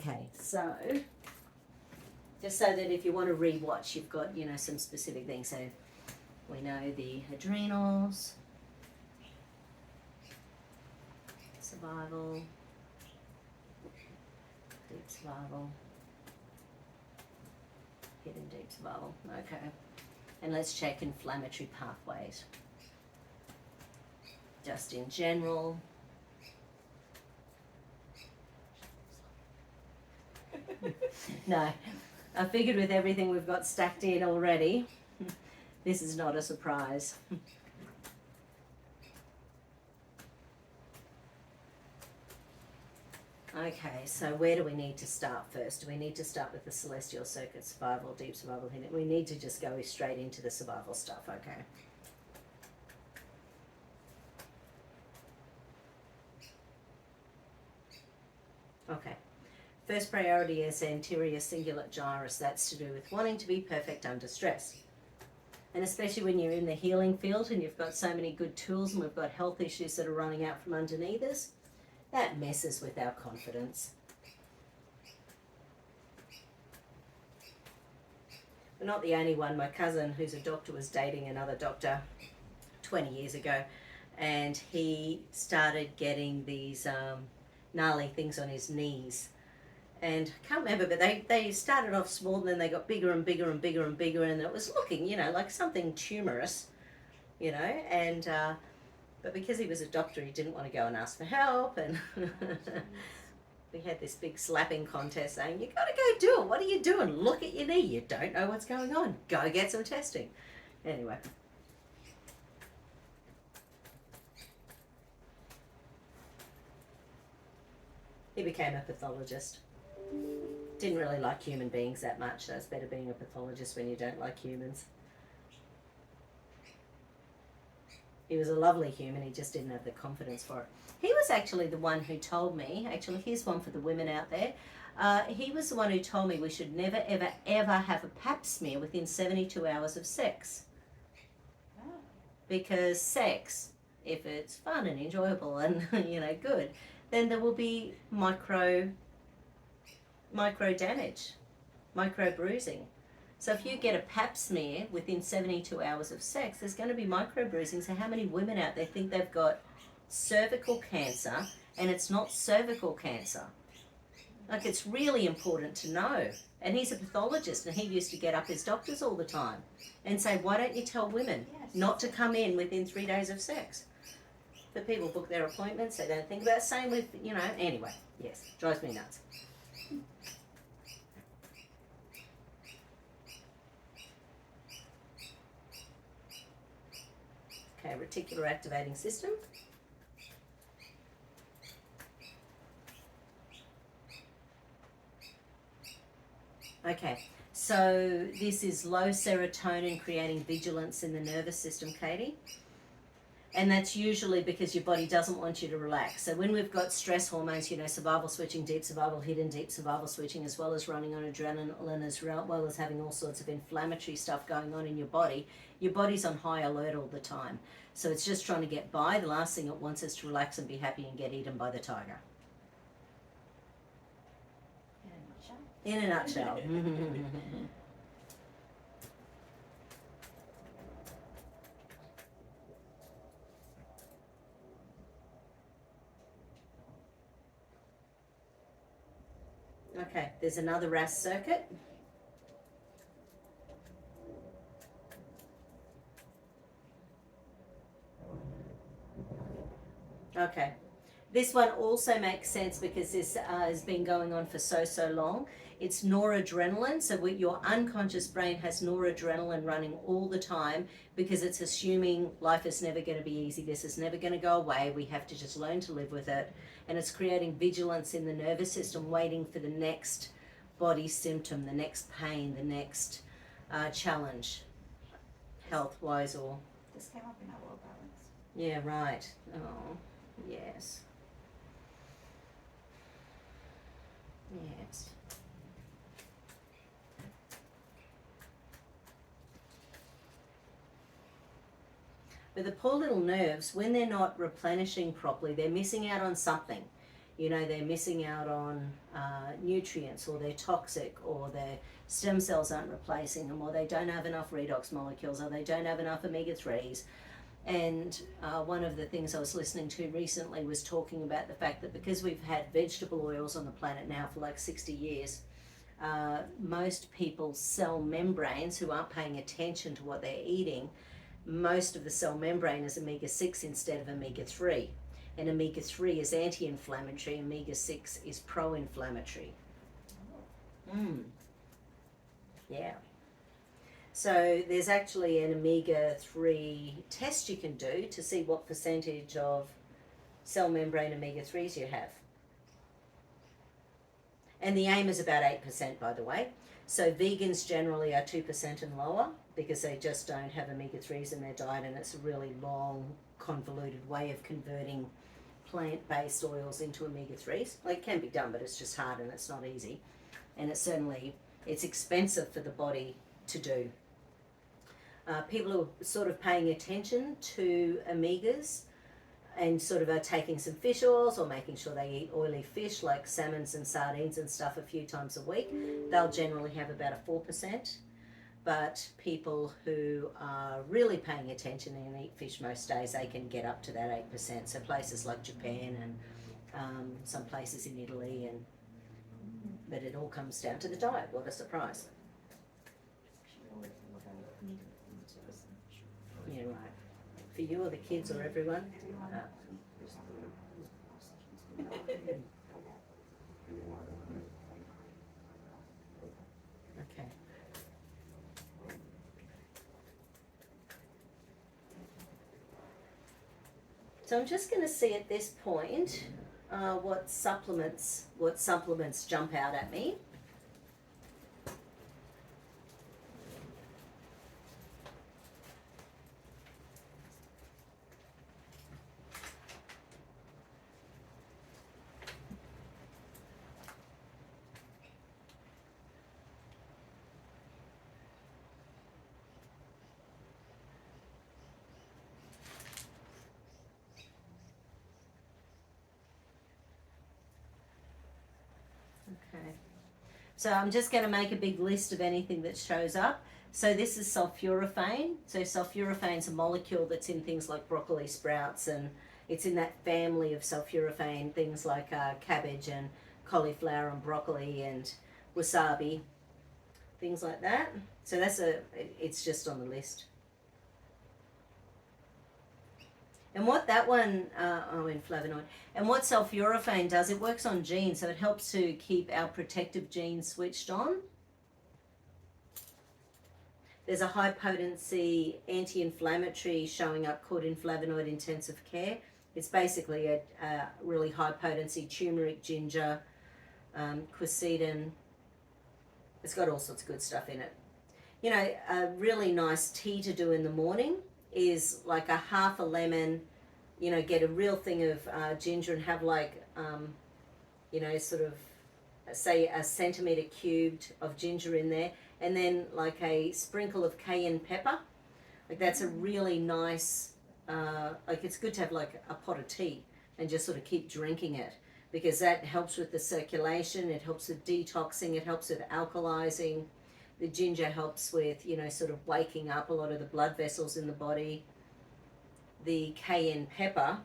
Okay, so just so that if you want to re-watch, you've got, you know, some specific things. So we know the adrenals, survival, deep survival, hidden deep survival. Okay. And let's check inflammatory pathways. Just in general. No, I figured with everything we've got stacked in already, this is not a surprise. Okay, so where do we need to start first? Do we need to start with the celestial circuit, survival, deep survival, hidden? We need to just go straight into the survival stuff, okay? Okay. First priority is anterior cingulate gyrus. That's to do with wanting to be perfect under stress. And especially when you're in the healing field and you've got so many good tools and we've got health issues that are running out from underneath us, that messes with our confidence. We're not the only one. My cousin, who's a doctor, was dating another doctor 20 years ago, and he started getting these gnarly things on his knees. And I can't remember, but they started off small and then they got bigger and bigger and bigger and bigger, and it was looking, you know, like something tumorous, you know, and but because he was a doctor, he didn't want to go and ask for help, and we had this big slapping contest saying, you got to go do it. What are you doing? Look at your knee. You don't know what's going on. Go get some testing. Anyway. He became a pathologist. Didn't really like human beings that much, so it's better being a pathologist when you don't like humans. He was a lovely human, he just didn't have the confidence for it. He was actually the one who told me, actually here's one for the women out there, he was the one who told me we should never ever ever have a pap smear within 72 hours of sex. Because sex, if it's fun and enjoyable and you know good, then there will be micro damage, micro bruising. So if you get a pap smear within 72 hours of sex, there's going to be micro bruising. So how many women out there think they've got cervical cancer and it's not cervical cancer? Like, it's really important to know. And he's a pathologist, and he used to get up his doctors all the time and say, why don't you tell women not to come in within 3 days of sex? But people book their appointments, they don't think about it. Same with, you know, anyway, yes, drives me nuts. Okay, reticular activating system. Okay, so this is low serotonin creating vigilance in the nervous system, Katie. And that's usually because your body doesn't want you to relax. So when we've got stress hormones, you know, survival switching, deep survival, hidden deep survival switching, as well as running on adrenaline, as well as having all sorts of inflammatory stuff going on in your body's on high alert all the time. So it's just trying to get by. The last thing it wants is to relax and be happy and get eaten by the tiger. In a nutshell. Okay, there's another RAS circuit. Okay, this one also makes sense because this has been going on for so long. It's noradrenaline, so your unconscious brain has noradrenaline running all the time because it's assuming life is never going to be easy, this is never going to go away, we have to just learn to live with it. And it's creating vigilance in the nervous system, waiting for the next body symptom, the next pain, the next challenge, health-wise or... This came up in our world balance. Yeah, right. Oh, yes. Yes. But the poor little nerves, when they're not replenishing properly, they're missing out on something. You know, they're missing out on nutrients, or they're toxic, or their stem cells aren't replacing them, or they don't have enough redox molecules, or they don't have enough omega-3s. And one of the things I was listening to recently was talking about the fact that because we've had vegetable oils on the planet now for like 60 years, most people's cell membranes who aren't paying attention to what they're eating, most of the cell membrane is omega-6 instead of omega-3. And omega-3 is anti-inflammatory, omega-6 is pro-inflammatory. Yeah. So there's actually an omega-3 test you can do to see what percentage of cell membrane omega-3s you have. And the aim is about 8%, by the way. So vegans generally are 2% and lower because they just don't have omega-3s in their diet, and it's a really long, convoluted way of converting plant-based oils into omega-3s. Like, it can be done, but it's just hard and it's not easy. And it's expensive for the body to do. People who are sort of paying attention to omegas and sort of are taking some fish oils or making sure they eat oily fish like salmons and sardines and stuff a few times a week, they'll generally have about a 4%. But people who are really paying attention and eat fish most days, they can get up to that 8%. So places like Japan and some places in Italy, but it all comes down to the diet. What a surprise. Yeah, right. For you or the kids or everyone? Okay. So I'm just going to see at this point what supplements jump out at me. Okay. So I'm just going to make a big list of anything that shows up. So this is sulforaphane. So sulforaphane is a molecule that's in things like broccoli sprouts, and it's in that family of sulforaphane, things like cabbage and cauliflower and broccoli and wasabi, things like that. So it's just on the list. And what that one, in flavonoid, and what sulforaphane does, it works on genes, so it helps to keep our protective genes switched on. There's a high potency anti-inflammatory showing up called in flavonoid intensive care. It's basically a really high potency turmeric, ginger, quercetin. It's got all sorts of good stuff in it. You know, a really nice tea to do in the morning is like a half a lemon, you know, get a real thing of ginger and have like, you know, sort of say a centimetre cubed of ginger in there, and then like a sprinkle of cayenne pepper. Like that's a really nice, like it's good to have like a pot of tea and just sort of keep drinking it, because that helps with the circulation, it helps with detoxing, it helps with alkalizing. The ginger helps with, you know, sort of waking up a lot of the blood vessels in the body. The cayenne pepper,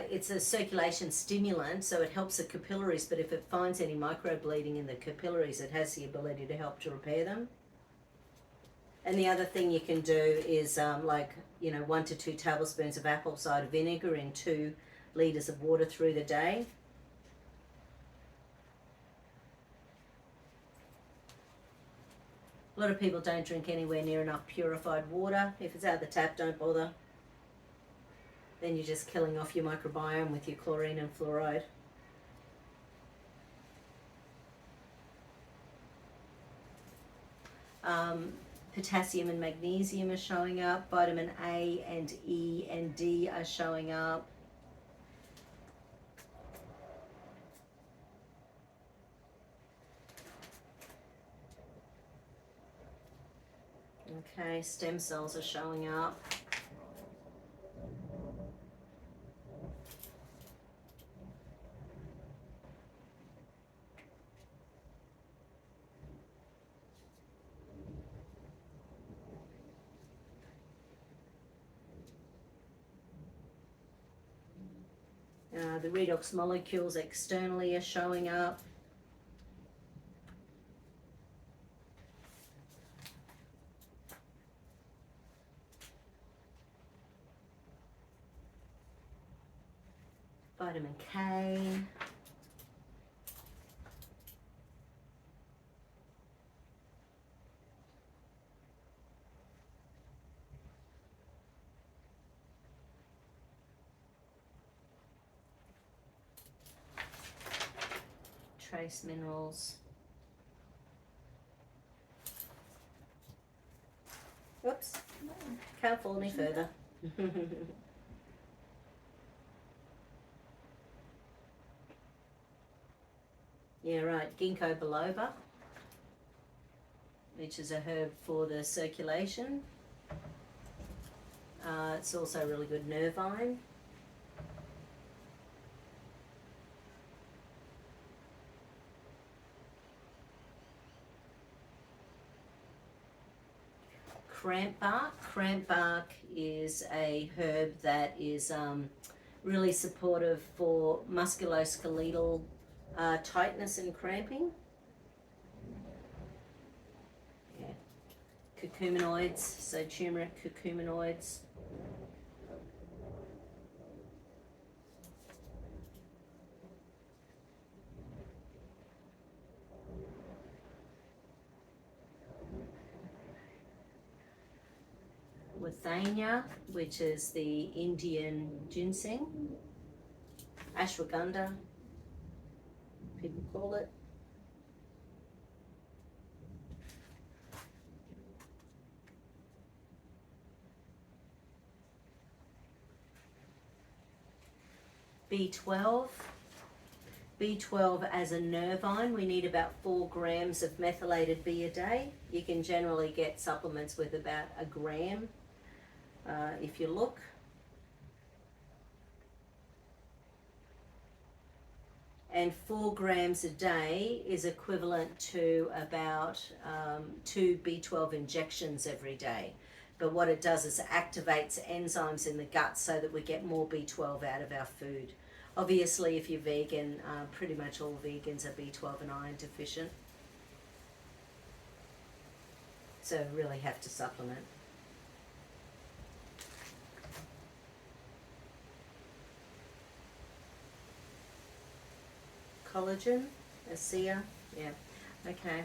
it's a circulation stimulant, so it helps the capillaries, but if it finds any microbleeding in the capillaries, it has the ability to help to repair them. And the other thing you can do is like, you know, 1 to 2 tablespoons of apple cider vinegar in 2 litres of water through the day. A lot of people don't drink anywhere near enough purified water. If it's out of the tap, don't bother. Then you're just killing off your microbiome with your chlorine and fluoride. Potassium and magnesium are showing up. Vitamin A and E and D are showing up. Okay, stem cells are showing up. The redox molecules externally are showing up. Vitamin K. Trace minerals. Whoops, can't fall any further. Yeah, right, ginkgo biloba, which is a herb for the circulation. It's also really good nervine. Cramp bark. Cramp bark is a herb that is really supportive for musculoskeletal tightness and cramping. Yeah. Curcuminoids, so turmeric curcuminoids. Withania, which is the Indian ginseng. Ashwagandha, people call it. B12. B12 as a nervine, we need about 4 grams of methylated B a day. You can generally get supplements with about a gram if you look. And 4 grams a day is equivalent to about 2 B12 injections every day. But what it does is it activates enzymes in the gut so that we get more B12 out of our food. Obviously, if you're vegan, pretty much all vegans are B12 and iron deficient. So really have to supplement. Collagen, ASEA, yeah, okay.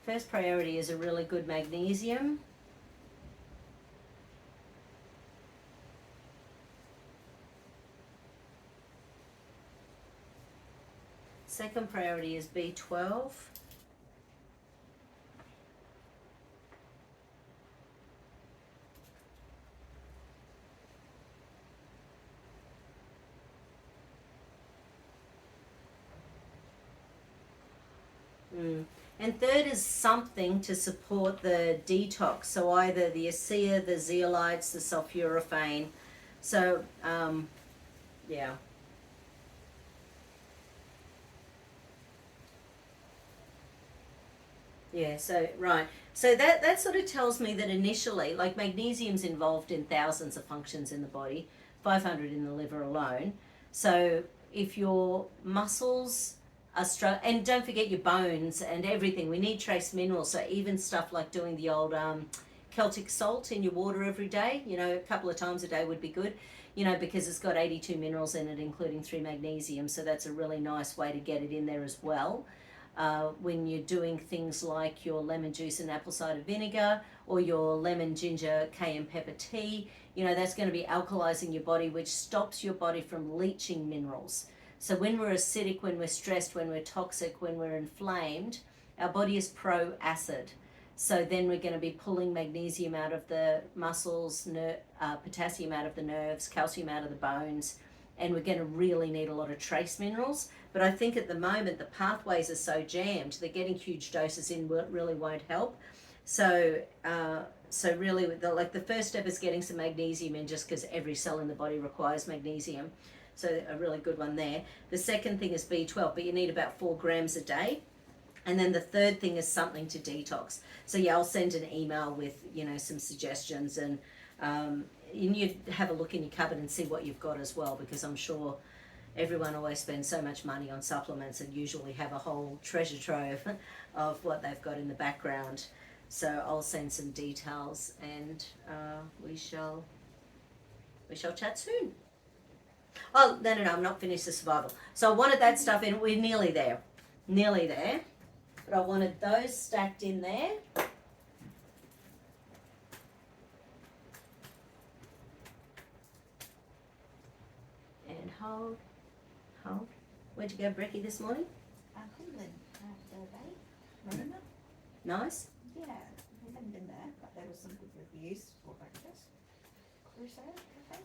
First priority is a really good magnesium. Second priority is B12. And third is something to support the detox. So either the ASEA, the zeolites, the sulforaphane. So, yeah. Yeah, so, right. So that sort of tells me that initially, like magnesium's involved in thousands of functions in the body, 500 in the liver alone. So if your muscles are and don't forget your bones and everything, we need trace minerals. So even stuff like doing the old Celtic salt in your water every day, you know, a couple of times a day would be good, you know, because it's got 82 minerals in it, including 3 magnesium. So that's a really nice way to get it in there as well. When you're doing things like your lemon juice and apple cider vinegar or your lemon ginger cayenne pepper tea, you know, that's going to be alkalizing your body, which stops your body from leaching minerals. So when we're acidic, when we're stressed, when we're toxic, when we're inflamed, our body is pro-acid. So then we're going to be pulling magnesium out of the muscles, potassium out of the nerves, calcium out of the bones, and we're going to really need a lot of trace minerals. But I think at the moment the pathways are so jammed that getting huge doses in really won't help. So really, the first step is getting some magnesium in, just because every cell in the body requires magnesium. So a really good one there. The second thing is B12, but you need about 4 grams a day. And then the third thing is something to detox. So yeah, I'll send an email with, some suggestions, and you have a look in your cupboard and see what you've got as well, because I'm sure everyone always spends so much money on supplements and usually have a whole treasure trove of what they've got in the background. So I'll send some details, and we shall chat soon. Oh, no, I'm not finished the survival. So I wanted that stuff in. We're nearly there. But I wanted those stacked in there. And hold. Where'd you go, Brecky, this morning? Cleveland, the other day. Remember? Nice. Yeah, we haven't been there, but there was some good reviews for breakfast. Crusoe Cafe.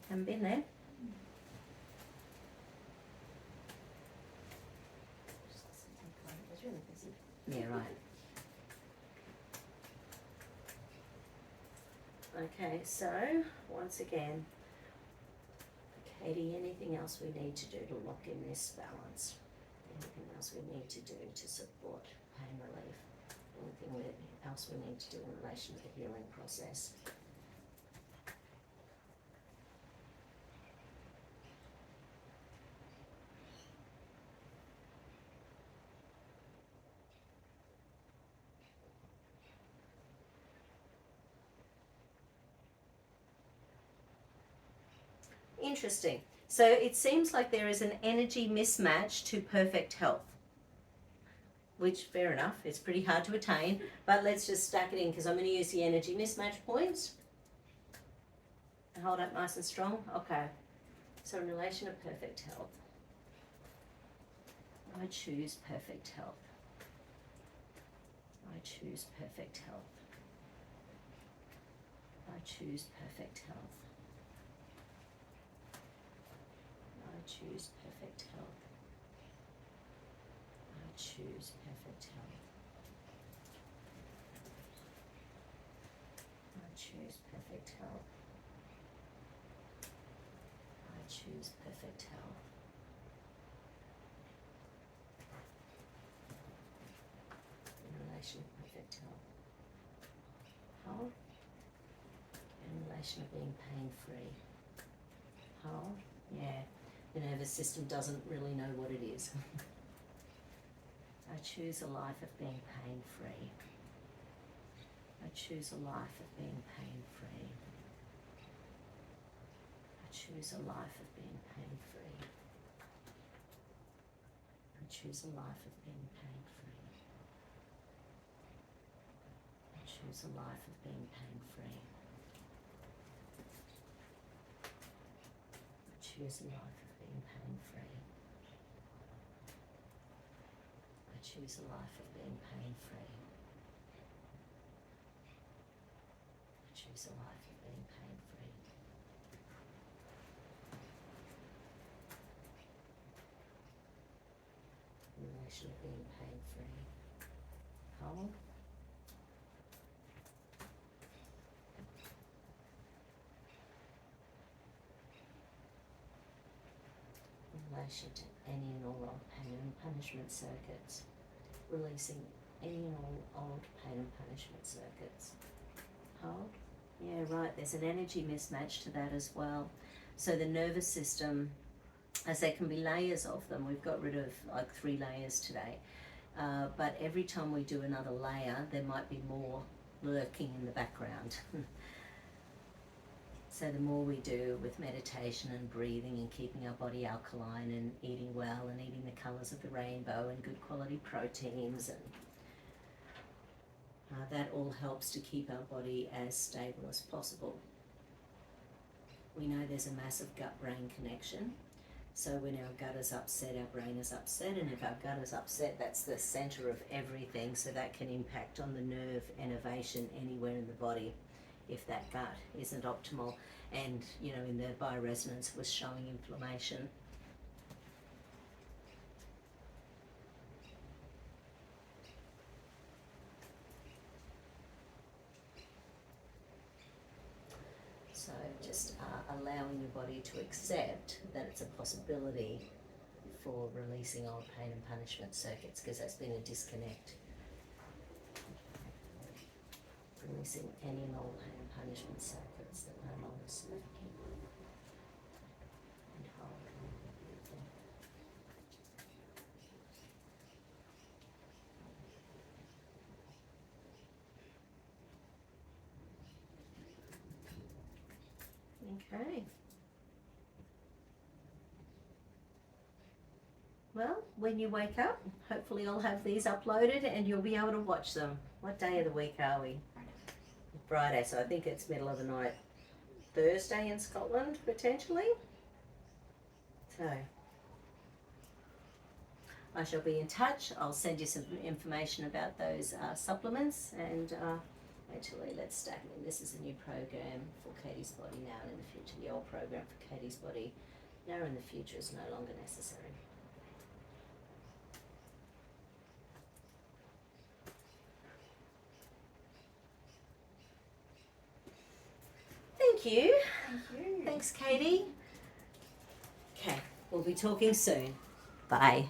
Haven't been there. Just got some takeaway. It was really busy. Yeah, right. Okay, so once again, Katie, anything else we need to do to lock in this balance? Anything else we need to do to support pain relief? Anything else we need to do in relation to the healing process? Interesting. So it seems like there is an energy mismatch to perfect health, which, fair enough, it's pretty hard to attain, but let's just stack it in, because I'm going to use the energy mismatch points. And hold up nice and strong. Okay. So in relation to perfect health, I choose perfect health. I choose perfect health. I choose perfect health. I choose perfect health. I choose perfect health. I choose perfect health. I choose perfect health. In relation to perfect health. Hold. In relation to being pain-free. Hold. Yeah. The nervous system doesn't really know what it is. I choose a life of being pain-free. I choose a life of being pain-free. I choose a life of being pain-free. I choose a life of being pain-free. I choose a life of being pain-free. I choose a life of being pain-free. I choose a life of being pain-free. I choose a life of being pain-free. In relation to being pain-free. Hold. In relation to any and all old pain and punishment circuits. Releasing any and all old pain and punishment circuits. Hold. Yeah, right, there's an energy mismatch to that as well. So the nervous system, as there can be layers of them, we've got rid of like 3 layers today. But every time we do another layer, there might be more lurking in the background. So the more we do with meditation and breathing and keeping our body alkaline and eating well and eating the colours of the rainbow and good quality proteins, and that all helps to keep our body as stable as possible. We know there's a massive gut-brain connection. So when our gut is upset, our brain is upset, and if our gut is upset, that's the centre of everything, so that can impact on the nerve innervation anywhere in the body. if that gut isn't optimal, and you know, in the bioresonance was showing inflammation. So just allowing your body to accept that it's a possibility for releasing old pain and punishment circuits, because that's been a disconnect. Releasing any and all pain and punishment circuits that no longer serve you and hold. Okay. Well, when you wake up, hopefully I'll have these uploaded and you'll be able to watch them. What day of the week are we? Friday, so I think it's middle of the night. Thursday in Scotland, potentially. So, I shall be in touch. I'll send you some information about those supplements, and actually let's stack in. This is a new program for Katie's Body now and in the future. The old program for Katie's Body now and in the future is no longer necessary. Thank you. Thank you. Thanks, Katie. Okay, we'll be talking soon. Bye.